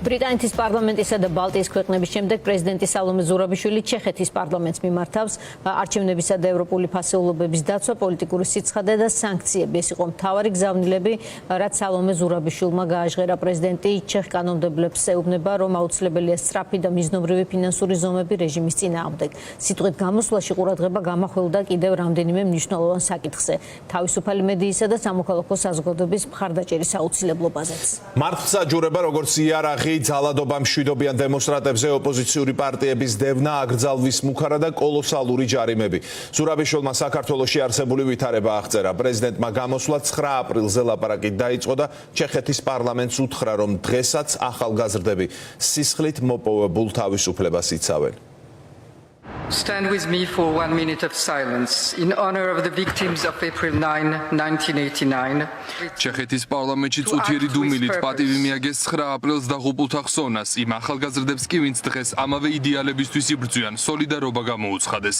ბრიტანეთის პარლამენტისა და ბალტიის ქვეყნების შემდეგ პრეზიდენტი სალომე ზურაბიშვილი ჩეხეთის პარლამენტს მიმართავს არჩევნებისა და ევროპული ფასეულობების დაცვა, პოლიტიკური სიცხადე და სანქციები. ეს იყო მთავარი გზავნილები, რაც სალომე ზურაბიშვილმა გააჟღერა. პრეზიდენტი ჩეხ კანონმდებლებს ეუბნება, რომ აუცილებელია სწრაფი და მიზნობრივი ფინანსური ზომები რეჟიმის წინააღმდეგ. სიტყვით გამოსვლაში ყურადღება გამახვილდა კიდევ რამდენიმე მნიშვნელოვან საკითხზე, თავისუფალი მედიისა და სამოქალაქო საზოგადოების მხარდაჭერის აუცილებლობაზეც. მართლმსაჯულება, როგორც იარაღი, ძალადობა მშვიდობიან დემონსტრანტებზე, ოპოზიციური პარტიების დევნა, აკრძალვის მუხარა და კოლოსალური ჯარიმები. ზურაბიშვილმა საქართველოში არსებული ვითარება აღწერა. პრეზიდენტმა გამოსვლა 9 აპრილზე ლაპარაკი დაიწყო და ჩეხეთის პარლამენტს უთხრა, რომ დღესაც ახალგაზრდები სისხლით მოპოვებულ თავისუფლებას იცავენ. Stand with me for 1 minute of silence in honor of the victims of April 9, 1989. ჩეხეთის პარლამენტში წუთიერი დუმილით პატივი მიაგეს 9 აპრილს დაღუპულთა ხსოვნას. იმ ახალგაზრდებს კი, ვინც დღეს ამავე იდეალებისთვის იბრძვიან, სოლიდარობა გამოუცხადეს.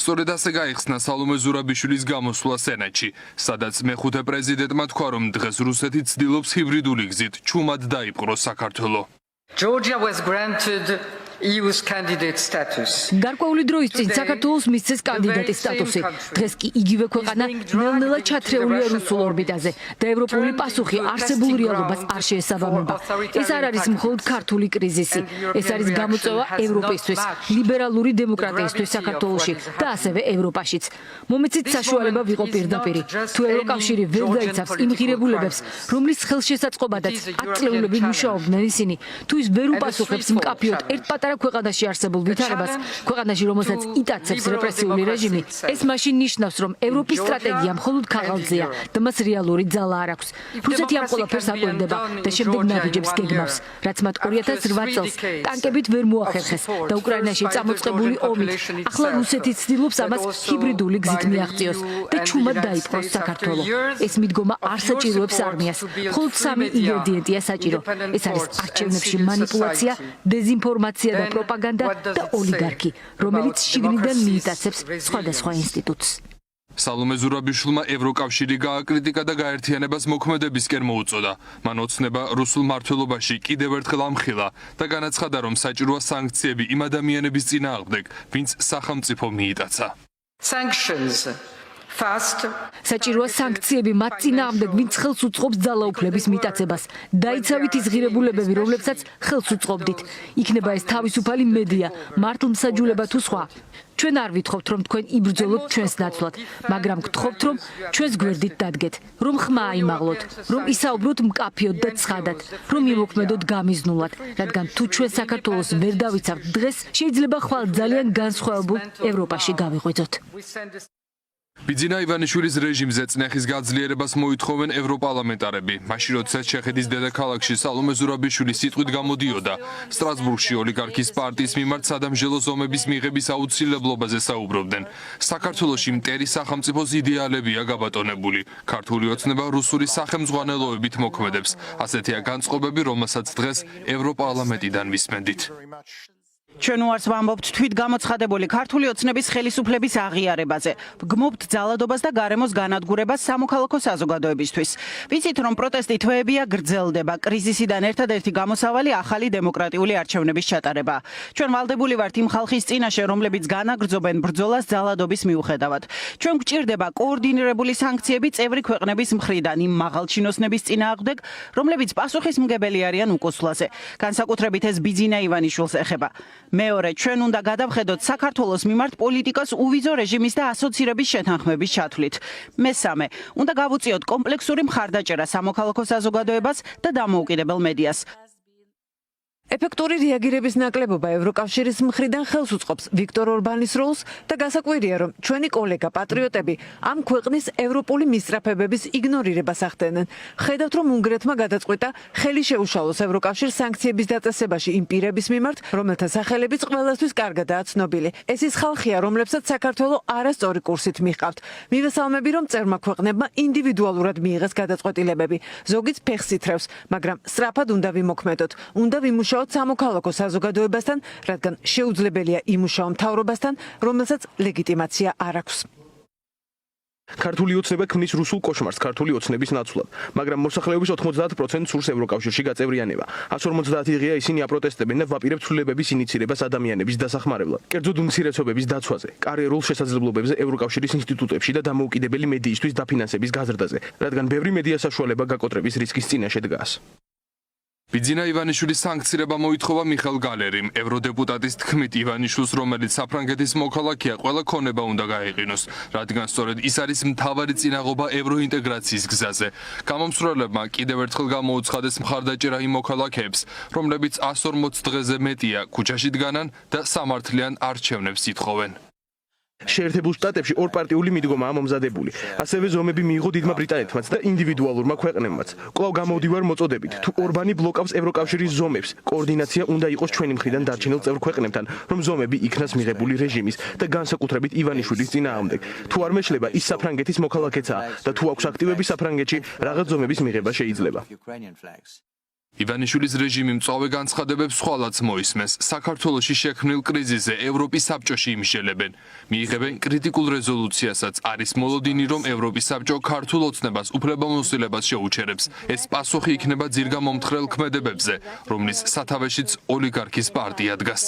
სწორედ ასე გაიხსნა სალომე ზურაბიშვილის გამოსვლა სენატში, სადაც მეხუთე პრეზიდენტმა თქვა, რომ დღეს რუსეთი ცდილობს ჰიბრიდული გზით ჩუმად დაიპყროს საქართველო. Georgia was granted EU's candidate status. გარკვეული დროის წინ საქართველოს მისცეს კანდიდატის სტატუსი. დღეს კი იგივე ქვეყანა ნელ-ნელა ჩათრეულია რუსულ ორბიტაზე და ევროპული პასუხი არსებულ რეალობას არ შეესაბამება. ეს არ არის მხოლოდ ქართული კრიზისი. ეს არის გამოწვევა ევროპისთვის, ლიბერალური დემოკრატიისთვის საქართველოში და ასევე ევროპაშიც. მომეცით საშუალება ვიყო პირდაპირი. თუ ევროკავშირი ვერ დაიცავს იმ ღირებულებებს, რომლის ხელშესაწყობადაც 10 წლეულები მუშაობდნენ ისინი, თუ ის ვერ უპასუხებს მკაფიოდ ერთ პატარა ქვეყანაში არსებულ ვითარებას, ქვეყანაში რომელსაც იტაცებს რეპრესიული რეჟიმი, ეს მაშინ ნიშნავს, რომ ევროპის სტრატეგია მხოლოდ ქაღალდზეა და მას რეალური ძალა არ აქვს. რუსეთი ამ ყველაფერს აკვირდება და შემდეგ ნაბიჯებს გეგმავს, რაც მათ 2008 წელს ტანკებით ვერ მოახერხეს და უკრაინაში წამოწყებული ომით. ახლა რუსეთი ცდილობს ამას ჰიბრიდული გზით მიაღწიოს და ჩუმად დაიპყროს საქართველო. ეს მიდგომა არ საჭიროებს არმიას. მხოლოდ 3 ინგრედიენტია საჭირო. ეს არის არჩევნებში манипуляция, დეზინფორმაცია და პროპაგანდა და ოლიგარქი, რომელიც შიგნიდან მიიტაცებს სხვადასხვა ინსტიტუტს. სალომე ზურაბიშვილმა ევროკავშირი გააკრიტიკა და გაერთიანებას მოქმედებისკენ მოუწოდა. მან ოცნება რუსულ მმართველობაში კიდევ ერთხელ ამხილა და განაცხადა, რომ საჭიროა სანქციები იმ ადამიანების წინააღმდეგ, ვინც სახელმწიფო მიიტაცა. Sanctions. Fast. საჭიროა სანქციები მათ წინააღმდეგ, ვინც ხელს უწყობს ძალაუფლების მიტაცებას. დაიცავით ის ღირებულებები, რომლებსაც ხელს უწყობდით. იქნება ეს თავისუფალი მედია, მართლმსაჯულება თუ სხვა. ჩვენ არ ვითხოვთ, რომ თქვენ იბრძოლოთ ჩვენს ნაცვლად, მაგრამ გთხოვთ, რომ ჩვენს გვერდით დადგეთ, რომ ხმა აიმაღლოთ, რომ ისაუბროთ მკაფიოდ და ცხადად, რომ იმოქმედოთ გამიზნულად, რადგან თუ ჩვენ საქართველოს ვერ დავიცავთ დღეს, შეიძლება ხვალ ძალიან განსხვავებულ ევროპაში გავიღვიძოთ. ბიძინა ივანიშვილის რეჟიმზე წნეხის გაძლიერებას მოითხოვენ ევროპარლამენტარები. მაშინ როცა ჩეხეთის დედაქალაქში სალომე ზურაბიშვილი სიტყვით გამოდიოდა, სტრასბურგში ოლიგარქის პარტიის მიმართ სადამჟელო ზომების მიღების აუცილებლობაზე საუბრობდნენ. საქართველოში მტერი სახელმწიფოს იდეალებია გაბატონებული. ქართული ოცნება რუსული სახელმძღვანელოებით მოქმედებს. ასეთია განწყობები, რომელსაც დღეს ევროპარლამენტიდან ვისმენდით. ჩვენ უარს ვამბობთ თვით გამოცხადებული ქართული ოცნების ხელისუფლების აღიარებაზე. ვგმობთ ძალადობას და გარემოს განადგურებას სამოქალაქო საზოგადოებისთვის. ვიცით, რომ პროტესტი თვეებია გრძელდება. კრიზისიდან ერთადერთი გამოსავალი ახალი დემოკრატიული არჩევნების ჩატარება. ჩვენ ვალდებული ვართ იმ ხალხის წინაშე, რომლებიც განაგრძობენ ბრძოლას ძალადობის მიუხედავად. ჩვენ გვჭირდება კოორდინირებული სანქციები წევრი ქვეყნების მხრიდან იმ მაღალჩინოსნების წინააღმდეგ, რომლებიც პასუხისმგებელი არიან უკუსვლაზე. განსაკუთრებით ეს ბიძინა ივანიშვილს ეხება. მეორე, ჩვენ უნდა გადავხედოთ საქართველოს მიმართ პოლიტიკას უვიზო რეჟიმის და ასოცირების შეთანხმების ჩათვლით. მესამე, უნდა გავუწიოთ კომპლექსური მხარდაჭერა სამოქალაქო საზოგადოებას და დამოუკიდებელ მედიას. ეფექტური რეაგირების ნაკლებობა ევროკავშირის მხრიდან ხელს უწყობს ვიქტორ ორბანის როლს და გასაკვირია, რომ ჩვენი კოლეგა პატრიოტები ამ ქვეყნის ევროპული მისწრაფებების იგნორირებას ახდენენ. ხედავთ, რომ უნგრეთმა გადაწყვიტა ხელი შეუშალოს ევროკავშირს სანქციების დაწესებაში იმ პირების მიმართ, რომელთა სახელებიც ყველასთვის კარგადაა ცნობილი. ეს ის ხალხია, რომლებსაც საქართველო არასწორი კურსით მიჰყავთ. მივესალმები, რომ წერმა ქვეყნებმა ინდივიდუალურად მიიღეს გადაწყვეტილებები. ზოგიც ფეხს ითრევს, მაგრამ სწრაფად უნდა ვიმოქმედოთ. უნდა ვიმუშაოთ სამოქალაქო საზოგადოებასთან, რადგან შეუძლებელია იმუშაო მთავრობასთან, რომელსაც ლეგიტიმაცია არ აქვს. ქართული ოცნება ქმნის რუსულ კოშმარს ქართული ოცნების ნაცვლად, მაგრამ მოსახლეობის 90% სურს ევროკავშირში გაწევრიანება. 150 დღეა ისინი აპროტესტებენ და ვაპირებთ ცვლილებების ინიცირებას ადამიანების დასახმარებლად. კერძოდ უმცირესობების დაცვაზე, კარიერულ შესაძლებლობებზე ევროკავშირის ინსტიტუტებში და დამოუკიდებელი მედიისთვის დაფინანსების გაზრდაზე, რადგან ბევრი მედია საშუალება გაკოტრების რისკის წინაშე დგას. ბიძინა ივანიშვილის სანქცირება მოითხოვა მიხელ გალერიმ. ევროდეპუტატის თქმით, ივანიშვილს, რომელიც საფრანგეთის მოქალაქეა, ყველა ქონება უნდა გაეყინოს, რადგან სწორედ ის არის მთავარი წინაღობა ევროინტეგრაციის გზაზე. გამომსვლელებმა კიდევ ერთხელ გამოუცხადეს მხარდაჭერა იმ მოქალაქეებს, რომლებიც 140 დღეზე მეტია ქუჩაში დგანან და სამართლიან არჩევნებს ითხოვენ. შეერთებულ შტატებში ორპარტიული მიდგომაა მომზადებული. ასევე ზომები მიიღო დიდმა ბრიტანეთმაც და ინდივიდუალურმა ქვეყნებმაც. კვლავ გამოვდივარ მოწოდებით, თუ ორბანი ბლოკავს ევროკავშირის ზომებს, კოორდინაცია უნდა იყოს ჩვენი მხრიდან დარჩენილ წევრ ქვეყნებთან, რომ ზომები იქნას მიღებული რეჟიმის და განსაკუთრებით ივანიშვილის წინააღმდეგ. თუ არ მეშლება, ის საფრანგეთის მოქალაქეცაა და თუ აქვს აქტივები საფრანგეთში, რაღაც ზომების მიღება შეიძლება. ივანიშვილის რეჟიმი მწვავე განცხადებებს ხვალაც მოისმენს. საქართველოში შექმნილ კრიზისზე ევროპის საბჭოში იმსჯელებენ. მიიღებენ კრიტიკულ რეზოლუციასაც. არის მოლოდინი, რომ ევროპის საბჭო ქართულ ოცნებას უფლებამოსილებას შეუჩერებს. ეს პასუხი იქნება ძირგამომთხრელ ქმედებებზე, რომლის სათავეშიც ოლიგარქის პარტია დგას.